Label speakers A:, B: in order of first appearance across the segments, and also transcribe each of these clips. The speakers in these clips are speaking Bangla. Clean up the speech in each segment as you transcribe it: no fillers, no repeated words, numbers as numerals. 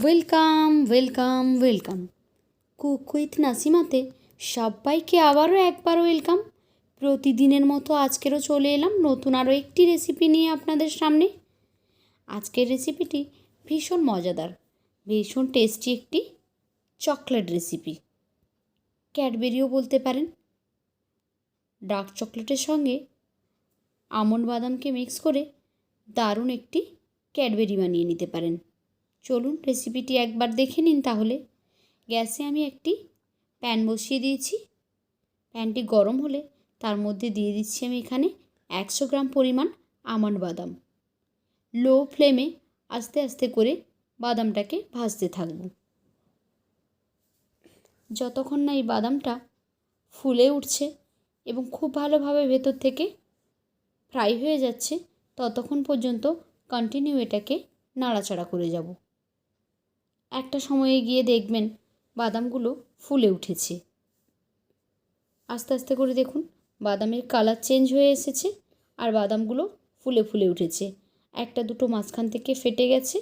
A: Welcome welcome welcome cook with নাসিমাতে সবাইকে আবারও একবার ওয়েলকাম। প্রতিদিনের মতো আজকেরও চলে এলাম নতুন আরও একটি রেসিপি নিয়ে আপনাদের সামনে। আজকের রেসিপিটি ভীষণ মজাদার, ভীষণ টেস্টি একটি চকলেট রেসিপি, ক্যাডবেরিও বলতে পারেন। ডার্ক চকলেটের সঙ্গে আমন্ড বাদামকে মিক্স করে দারুণ একটি ক্যাডবেরি বানিয়ে নিতে পারেন। চলুন রেসিপিটি একবার দেখে নিন তাহলে। গ্যাসে আমি একটি প্যান বসিয়ে দিয়েছি। প্যানটি গরম হলে তার মধ্যে দিয়ে দিচ্ছি আমি এখানে 100 গ্রাম পরিমাণ আমন্ড বাদাম। লো ফ্লেমে আস্তে আস্তে করে বাদামটাকে ভাজতে থাকব। যতক্ষণ না এই বাদামটা ফুলে উঠছে এবং খুব ভালোভাবে ভেতর থেকে ফ্রাই হয়ে যাচ্ছে, ততক্ষণ পর্যন্ত কন্টিনিউ এটাকে নাড়াচাড়া করে যাব। একটা সময়ে গিয়ে দেখবেন বাদামগুলো ফুলে উঠেছে। আস্তে আস্তে করে দেখুন বাদামের কালার চেঞ্জ হয়ে এসেছে আর বাদামগুলো ফুলে ফুলে উঠেছে। একটা দুটো মাঝখান থেকে ফেটে গেছে,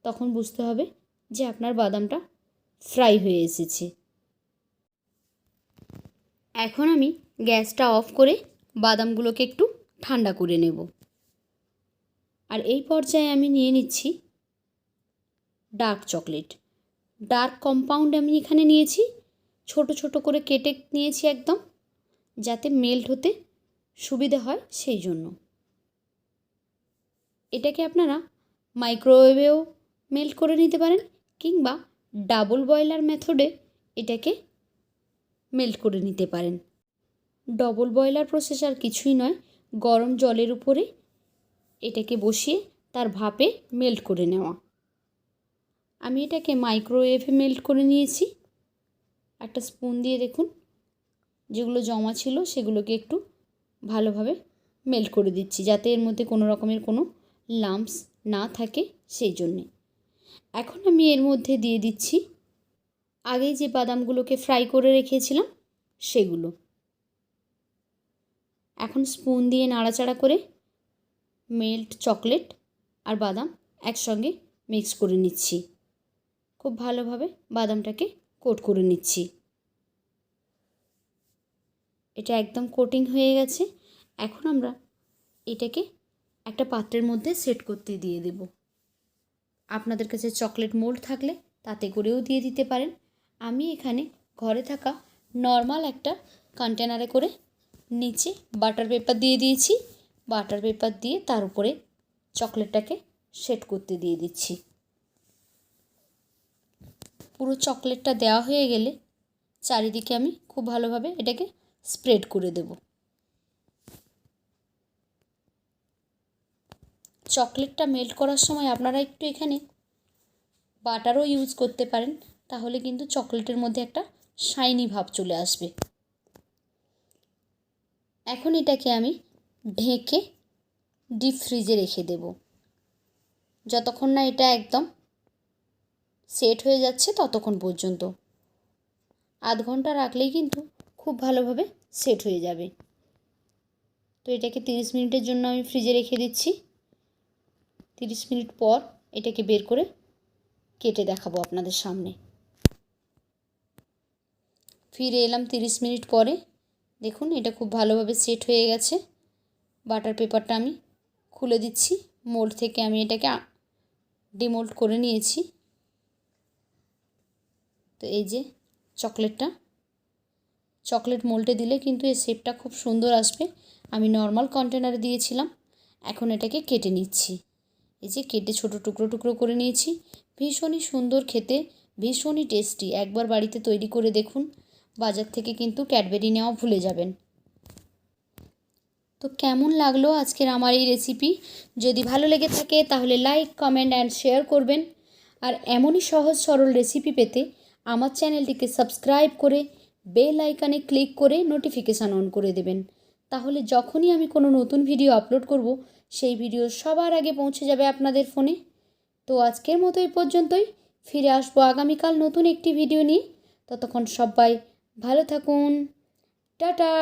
A: তখন বুঝতে হবে যে আপনার বাদামটা ফ্রাই হয়ে এসেছে। এখন আমি গ্যাসটা অফ করে বাদামগুলোকে একটু ঠান্ডা করে নেব। আর এই পর্যায়ে আমি নিয়ে নিচ্ছি ডার্ক চকলেট। ডার্ক কম্পাউন্ড আমি এখানে নিয়েছি, ছোট ছোট করে কেটে নিয়েছি একদম, যাতে মেল্ট হতে সুবিধা হয় সেই জন্য। এটাকে আপনারা মাইক্রোওয়েভেও মেল্ট করে নিতে পারেন কিংবা ডাবল বয়লার মেথডে এটাকে মেল্ট করে নিতে পারেন। ডবল বয়লার প্রসেস আর কিছুই নয়, গরম জলের উপরে এটাকে বসিয়ে তার ভাপে মেল্ট করে নেওয়া। আমি এটাকে মাইক্রোওয়েভে মেল্ট করে নিয়েছি। একটা স্পুন দিয়ে দেখুন যেগুলো জমা ছিল সেগুলোকে একটু ভালোভাবে মেল্ট করে দিচ্ছি, যাতে এর মধ্যে কোনো রকমের কোনো লাম্পস না থাকে সেই জন্যে। এখন আমি এর মধ্যে দিয়ে দিচ্ছি আগেই যে বাদামগুলোকে ফ্রাই করে রেখেছিলাম সেগুলো। এখন স্পুন দিয়ে নাড়াচাড়া করে মেল্ট চকলেট আর বাদাম একসঙ্গে মিক্স করে নিচ্ছি। খুব ভালোভাবে বাদামটাকে কোট করে নিচ্ছি। এটা একদম কোটিং হয়ে গেছে। এখন আমরা এটাকে একটা পাত্রের মধ্যে সেট করতে দিয়ে দেব। আপনাদের কাছে চকলেট মোল্ড থাকলে তাতে করেও দিয়ে দিতে পারেন। আমি এখানে ঘরে থাকা নর্মাল একটা কন্টেনারে করে নিচে বাটার পেপার দিয়ে দিয়েছি। বাটার পেপার দিয়ে তার উপরে চকলেটটাকে সেট করতে দিয়ে দিচ্ছি। পুরো চকলেটটা দেওয়া হয়ে গেলে চারিদিকে আমি খুব ভালোভাবে এটাকে স্প্রেড করে দেব। চকলেটটা মেল্ট করার সময় আপনারা একটু এখানে বাটারও ইউজ করতে পারেন, তাহলে কিন্তু চকলেটের মধ্যে একটা শাইনি ভাব চলে আসবে। এখন এটাকে আমি ঢেকে ডিপ ফ্রিজে রেখে দেব যতক্ষণ না এটা একদম সেট হয়ে যাচ্ছে ততক্ষণ পর্যন্ত। আধ ঘন্টা রাখলেই কিন্তু খুব ভালোভাবে সেট হয়ে যাবে। তো এটাকে 30 মিনিটের জন্য আমি ফ্রিজে রেখে দিচ্ছি। 30 মিনিট পর এটাকে বের করে কেটে দেখাবো আপনাদের সামনে। ফিরে এলাম 30 মিনিট পরে। দেখুন এটা খুব ভালোভাবে সেট হয়ে গেছে। বাটার পেপারটা আমি খুলে দিচ্ছি। মোল্ড থেকে আমি এটাকে ডিমোল্ড করে নিয়েছি। তো এই যে চকলেট মোল্ডে দিলে কিন্তু এর শেপটা খুব সুন্দর আসবে। আমি নর্মাল কন্টেনারে দিয়েছিলাম। এখন এটাকে কেটে নিচ্ছি। এই যে কেটে ছোট টুকরো টুকরো করে নিয়েছি। ভীষণই সুন্দর খেতে, ভীষণই টেস্টি। একবার বাড়িতে তৈরি করে দেখুন, বাজার থেকে কিন্তু ক্যাডবেরি নেওয়া ভুলে যাবেন। তো কেমন লাগলো আজকের আমার এই রেসিপি? যদি ভালো লেগে থাকে তাহলে লাইক, কমেন্ট অ্যান্ড শেয়ার করবেন। আর এমনই সহজ সরল রেসিপি পেতে আমার চ্যানেলটিকে সাবস্ক্রাইব করে বেল আইকনে ক্লিক করে নোটিফিকেশান অন করে দেবেন। তাহলে যখনই আমি কোনো নতুন ভিডিও আপলোড করব সেই ভিডিও সবার আগে পৌঁছে যাবে আপনাদের ফোনে। তো আজকের মতো এই পর্যন্তই। ফিরে আসবো আগামীকাল নতুন একটি ভিডিও নিয়ে। ততক্ষণ সবাই ভালো থাকুন। টাটা।